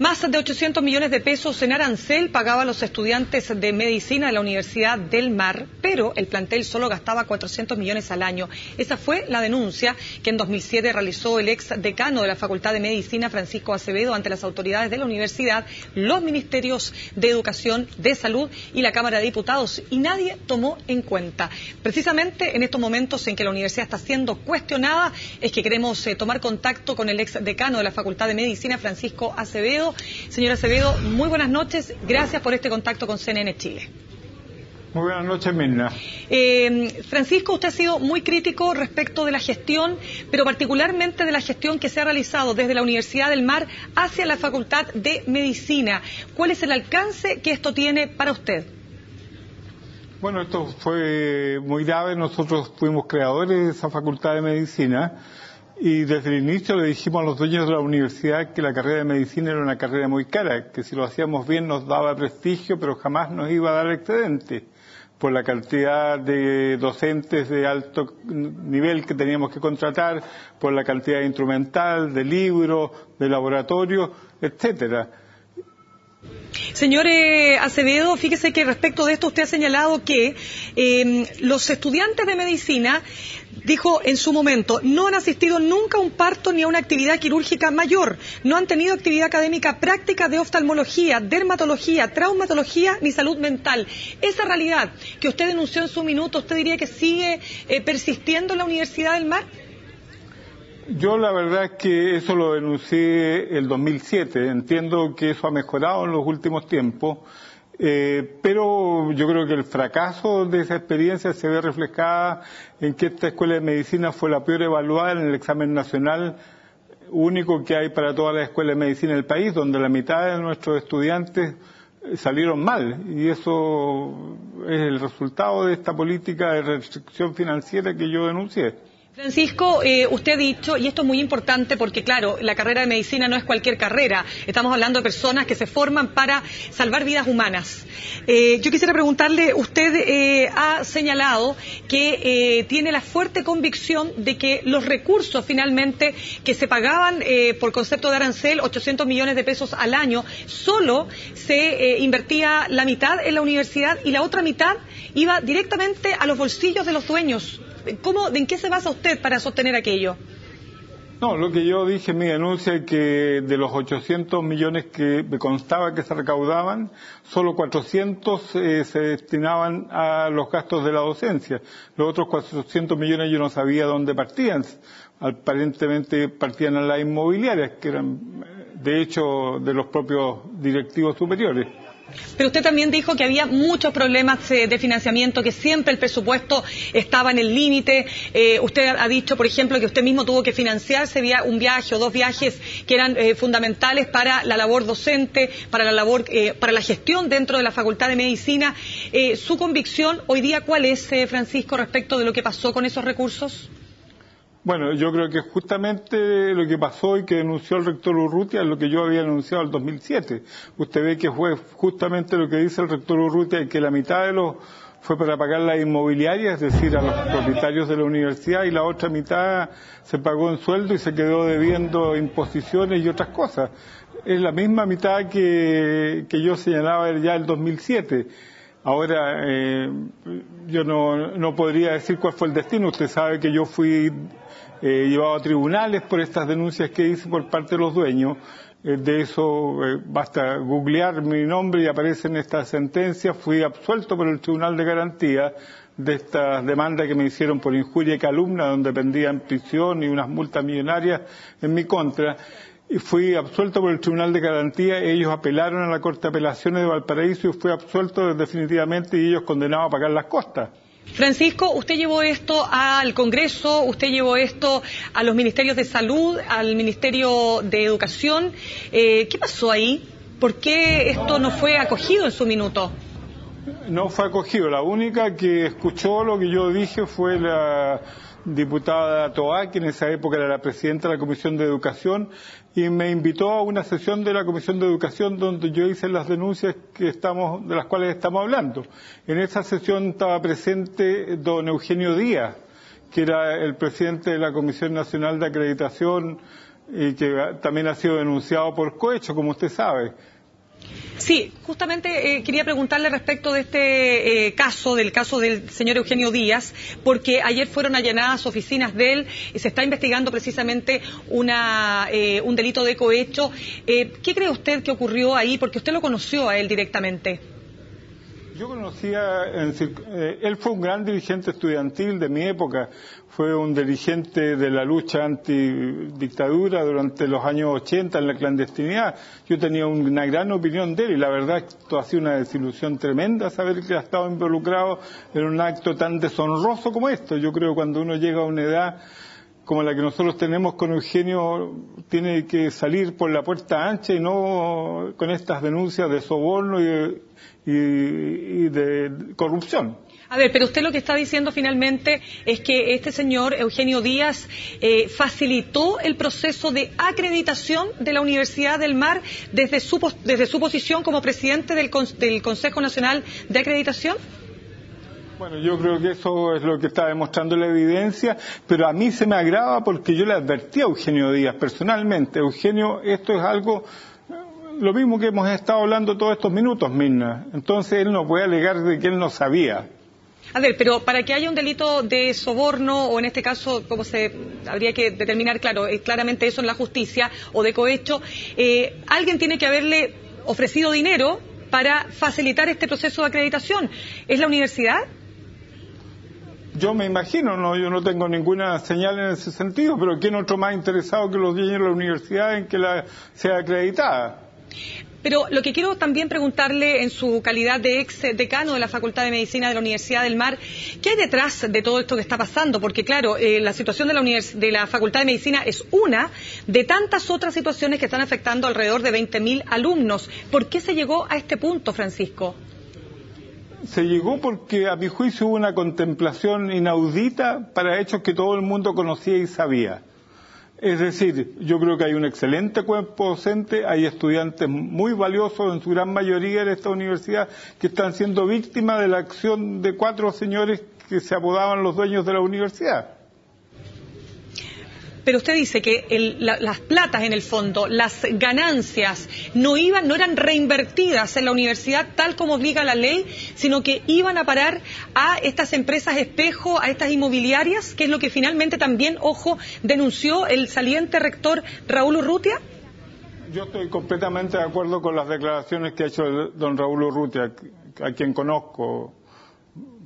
Más de 800 millones de pesos en arancel pagaba a los estudiantes de medicina de la Universidad del Mar, pero el plantel solo gastaba 400 millones al año. Esa fue la denuncia que en 2007 realizó el ex decano de la Facultad de Medicina, Francisco Acevedo, ante las autoridades de la universidad, los ministerios de Educación, de Salud y la Cámara de Diputados, y nadie tomó en cuenta. Precisamente en estos momentos en que la universidad está siendo cuestionada, es que queremos tomar contacto con el ex decano de la Facultad de Medicina, Francisco Acevedo. Señor Acevedo, muy buenas noches. Gracias por este contacto con CNN Chile. Muy buenas noches, Mirna. Francisco, usted ha sido muy crítico respecto de la gestión, pero particularmente de la gestión que se ha realizado desde la Universidad del Mar hacia la Facultad de Medicina. ¿Cuál es el alcance que esto tiene para usted? Bueno, esto fue muy grave. Nosotros fuimos creadores de esa Facultad de Medicina y desde el inicio le dijimos a los dueños de la universidad que la carrera de medicina era una carrera muy cara, que si lo hacíamos bien nos daba prestigio, pero jamás nos iba a dar excedente por la cantidad de docentes de alto nivel que teníamos que contratar, por la cantidad de instrumental, de libros, de laboratorio, etcétera. Señor Acevedo, fíjese que respecto de esto usted ha señalado que los estudiantes de medicina, dijo en su momento, no han asistido nunca a un parto ni a una actividad quirúrgica mayor, no han tenido actividad académica práctica de oftalmología, dermatología, traumatología ni salud mental. Esa realidad que usted denunció en su minuto, ¿usted diría que sigue persistiendo en la Universidad del Mar? Yo la verdad es que eso lo denuncié el 2007, entiendo que eso ha mejorado en los últimos tiempos, pero yo creo que el fracaso de esa experiencia se ve reflejada en que esta escuela de medicina fue la peor evaluada en el examen nacional único que hay para todas las escuelas de medicina del país, donde la mitad de nuestros estudiantes salieron mal, y eso es el resultado de esta política de restricción financiera que yo denuncié. Francisco, usted ha dicho, y esto es muy importante porque, claro, la carrera de medicina no es cualquier carrera. Estamos hablando de personas que se forman para salvar vidas humanas. Yo quisiera preguntarle, usted ha señalado que tiene la fuerte convicción de que los recursos finalmente que se pagaban por concepto de arancel, 800 millones de pesos al año, solo se invertía la mitad en la universidad y la otra mitad iba directamente a los bolsillos de los dueños. ¿En qué se basa usted para sostener aquello? No, lo que yo dije en mi denuncia es que de los 800 millones que me constaba que se recaudaban, solo 400 se destinaban a los gastos de la docencia. Los otros 400 millones yo no sabía dónde partían. Aparentemente partían a las inmobiliarias, que eran de hecho de los propios directivos superiores. Pero usted también dijo que había muchos problemas de financiamiento, que siempre el presupuesto estaba en el límite. Usted ha dicho, por ejemplo, que usted mismo tuvo que financiarse un viaje o dos viajes que eran fundamentales para la labor docente, para la gestión dentro de la Facultad de Medicina. ¿Su convicción hoy día cuál es, Francisco, respecto de lo que pasó con esos recursos? Bueno, yo creo que justamente lo que pasó y que denunció el rector Urrutia es lo que yo había denunciado en el 2007. Usted ve que fue justamente lo que dice el rector Urrutia, que la mitad de los fue para pagar la inmobiliaria, es decir, a los propietarios de la universidad, y la otra mitad se pagó en sueldo y se quedó debiendo imposiciones y otras cosas. Es la misma mitad que yo señalaba ya en el 2007. Ahora, yo no podría decir cuál fue el destino. Usted sabe que yo fui llevado a tribunales por estas denuncias que hice por parte de los dueños. De eso basta googlear mi nombre y aparece en esta sentencia. Fui absuelto por el Tribunal de Garantía de estas demandas que me hicieron por injuria y calumnia, donde pendían prisión y unas multas millonarias en mi contra. Y fui absuelto por el Tribunal de Garantía. Ellos apelaron a la Corte de Apelaciones de Valparaíso y fui absuelto definitivamente, y ellos condenados a pagar las costas. Francisco, usted llevó esto al Congreso, usted llevó esto a los ministerios de Salud, al Ministerio de Educación. ¿Qué pasó ahí? ¿Por qué esto no fue acogido en su minuto? No fue acogido. La única que escuchó lo que yo dije fue la diputada Toá, que en esa época era la presidenta de la Comisión de Educación, y me invitó a una sesión de la Comisión de Educación donde yo hice las denuncias de las cuales estamos hablando. En esa sesión estaba presente don Eugenio Díaz, que era el presidente de la Comisión Nacional de Acreditación y que también ha sido denunciado por cohecho, como usted sabe. Sí, justamente quería preguntarle respecto de este caso del señor Eugenio Díaz, porque ayer fueron allanadas oficinas de él y se está investigando precisamente un delito de cohecho. ¿Qué cree usted que ocurrió ahí? Porque usted lo conoció a él directamente. Yo conocía, él fue un gran dirigente estudiantil de mi época, fue un dirigente de la lucha antidictadura durante los años 80 en la clandestinidad. Yo tenía una gran opinión de él y la verdad esto ha sido una desilusión tremenda saber que ha estado involucrado en un acto tan deshonroso como esto. Yo creo que cuando uno llega a una edad como la que nosotros tenemos con Eugenio, tiene que salir por la puerta ancha y no con estas denuncias de soborno y de corrupción. A ver, pero usted lo que está diciendo finalmente es que este señor Eugenio Díaz facilitó el proceso de acreditación de la Universidad del Mar desde su posición como presidente del Consejo Nacional de Acreditación. Bueno, yo creo que eso es lo que está demostrando la evidencia, pero a mí se me agrava porque yo le advertí a Eugenio Díaz personalmente. Eugenio, esto es algo, lo mismo que hemos estado hablando todos estos minutos, Mirna. Entonces él no puede alegar de que él no sabía. A ver, pero para que haya un delito de soborno, o en este caso, como habría que determinar, claramente eso en la justicia, o de cohecho, alguien tiene que haberle ofrecido dinero para facilitar este proceso de acreditación. ¿Es la universidad? Yo me imagino, yo no tengo ninguna señal en ese sentido, pero ¿quién otro más interesado que los dueños de la universidad en que sea acreditada? Pero lo que quiero también preguntarle en su calidad de ex decano de la Facultad de Medicina de la Universidad del Mar, ¿qué hay detrás de todo esto que está pasando? Porque claro, la situación de la Facultad de Medicina es una de tantas otras situaciones que están afectando alrededor de 20.000 alumnos. ¿Por qué se llegó a este punto, Francisco? Se llegó porque a mi juicio hubo una contemplación inaudita para hechos que todo el mundo conocía y sabía. Es decir, yo creo que hay un excelente cuerpo docente, hay estudiantes muy valiosos en su gran mayoría en esta universidad que están siendo víctimas de la acción de 4 señores que se apodaban los dueños de la universidad. Pero usted dice que las platas en el fondo, las ganancias, no eran reinvertidas en la universidad tal como obliga la ley, sino que iban a parar a estas empresas espejo, a estas inmobiliarias, que es lo que finalmente también, denunció el saliente rector Raúl Urrutia. Yo estoy completamente de acuerdo con las declaraciones que ha hecho don Raúl Urrutia, a quien conozco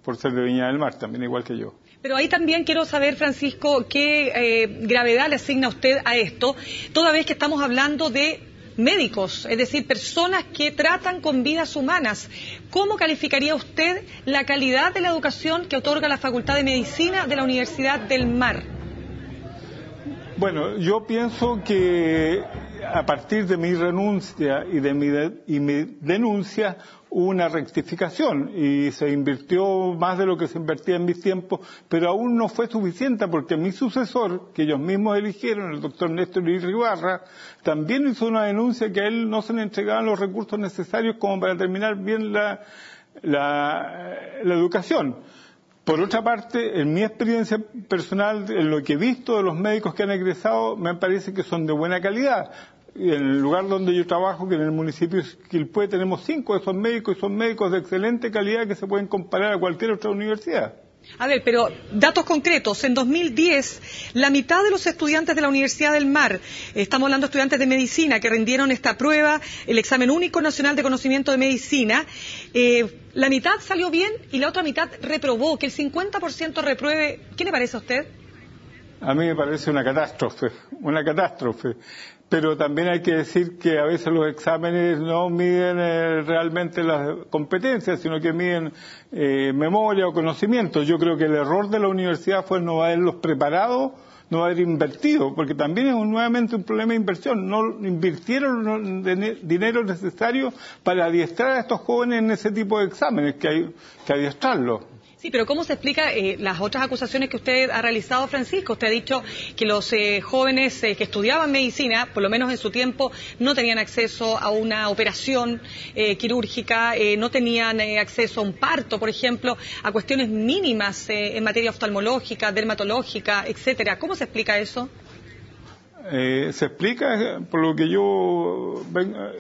por ser de Viña del Mar, también igual que yo. Pero ahí también quiero saber, Francisco, qué gravedad le asigna usted a esto, toda vez que estamos hablando de médicos, es decir, personas que tratan con vidas humanas. ¿Cómo calificaría usted la calidad de la educación que otorga la Facultad de Medicina de la Universidad del Mar? Bueno, yo pienso que a partir de mi renuncia y de mi denuncia hubo una rectificación y se invirtió más de lo que se invertía en mis tiempos, pero aún no fue suficiente porque mi sucesor, que ellos mismos eligieron, el doctor Néstor Iribarra, también hizo una denuncia que a él no se le entregaban los recursos necesarios como para terminar bien la educación. Por otra parte, en mi experiencia personal, en lo que he visto de los médicos que han egresado, me parece que son de buena calidad. En el lugar donde yo trabajo, que en el municipio de Quilpué, tenemos 5 de esos médicos y son médicos de excelente calidad que se pueden comparar a cualquier otra universidad. A ver, pero datos concretos. En 2010, la mitad de los estudiantes de la Universidad del Mar, estamos hablando de estudiantes de medicina que rindieron esta prueba, el examen único nacional de conocimiento de medicina, la mitad salió bien y la otra mitad reprobó. Que el 50% repruebe, ¿qué le parece a usted? A mí me parece una catástrofe. Pero también hay que decir que a veces los exámenes no miden realmente las competencias, sino que miden memoria o conocimiento. Yo creo que el error de la universidad fue no haberlos preparado, no haber invertido, porque también es nuevamente un problema de inversión. No invirtieron dinero necesario para adiestrar a estos jóvenes en ese tipo de exámenes, que hay que adiestrarlos. Sí, pero ¿cómo se explica las otras acusaciones que usted ha realizado, Francisco? Usted ha dicho que los jóvenes que estudiaban medicina, por lo menos en su tiempo, no tenían acceso a una operación quirúrgica, no tenían acceso a un parto, por ejemplo, a cuestiones mínimas en materia oftalmológica, dermatológica, etcétera. ¿Cómo se explica eso? Se explica por lo que yo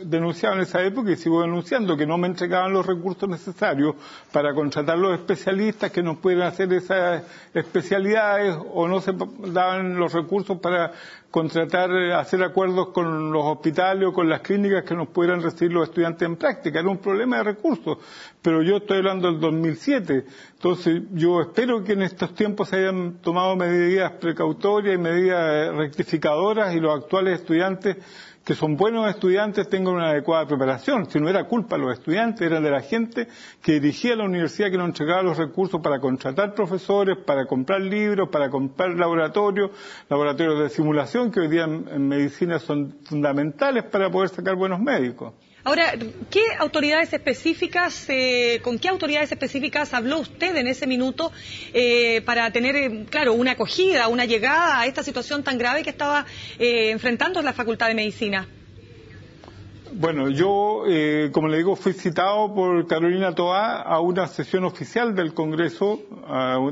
denunciaba en esa época y sigo denunciando, que no me entregaban los recursos necesarios para contratar los especialistas que nos pueden hacer esas especialidades, o no se daban los recursos para contratar, hacer acuerdos con los hospitales o con las clínicas que nos pudieran recibir los estudiantes en práctica. Era un problema de recursos, pero yo estoy hablando del 2007. Entonces yo espero que en estos tiempos se hayan tomado medidas precautorias y medidas rectificadoras, y los actuales estudiantes, que son buenos estudiantes, tengan una adecuada preparación. Si no era culpa de los estudiantes, era de la gente que dirigía la universidad, que nos entregaba los recursos para contratar profesores, para comprar libros, para comprar laboratorios de simulación, que hoy día en medicina son fundamentales para poder sacar buenos médicos. Ahora, ¿con qué autoridades específicas habló usted en ese minuto para tener, claro, una acogida, una llegada a esta situación tan grave que estaba enfrentando la Facultad de Medicina? Bueno, yo, como le digo, fui citado por Carolina Toá a una sesión oficial del Congreso,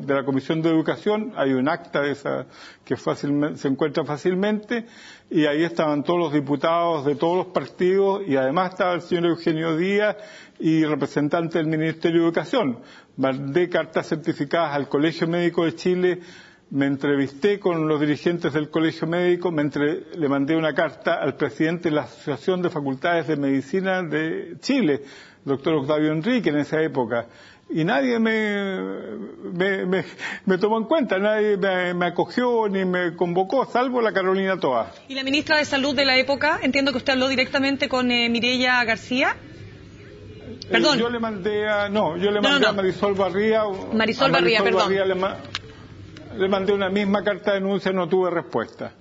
de la Comisión de Educación. Hay un acta de esa que se encuentra fácilmente, y ahí estaban todos los diputados de todos los partidos, y además estaba el señor Eugenio Díaz y representante del Ministerio de Educación. Mandé cartas certificadas al Colegio Médico de Chile. Me entrevisté con los dirigentes del Colegio Médico, le mandé una carta al presidente de la Asociación de Facultades de Medicina de Chile, doctor Octavio Enrique, en esa época. Y nadie me tomó en cuenta, nadie me acogió ni me convocó, salvo la Carolina Toá. ¿Y la ministra de Salud de la época? Entiendo que usted habló directamente con Mireya García. Perdón. Yo le mandé a Marisol Barría. Marisol Barría, perdón. Le mandé una misma carta de denuncia, no tuve respuesta.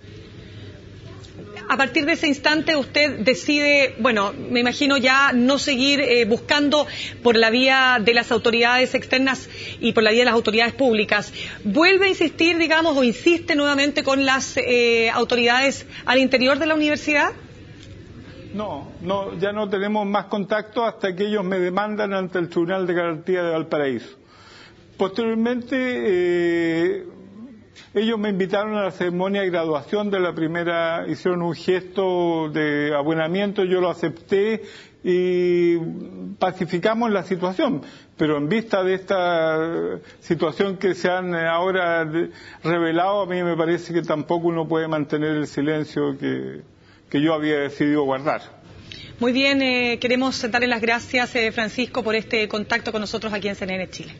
A partir de ese instante usted decide, bueno, me imagino ya no seguir buscando por la vía de las autoridades externas y por la vía de las autoridades públicas. ¿Vuelve a insistir, digamos, o insiste nuevamente con las autoridades al interior de la universidad? No, ya no tenemos más contacto hasta que ellos me demandan ante el Tribunal de Garantía de Valparaíso. Posteriormente, ellos me invitaron a la ceremonia de graduación de la primera, hicieron un gesto de abonamiento, yo lo acepté y pacificamos la situación. Pero en vista de esta situación que se han ahora revelado, a mí me parece que tampoco uno puede mantener el silencio que yo había decidido guardar. Muy bien, queremos darle las gracias, Francisco, por este contacto con nosotros aquí en CNN Chile.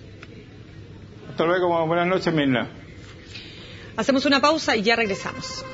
Hasta luego, buenas noches, Mirna. Hacemos una pausa y ya regresamos.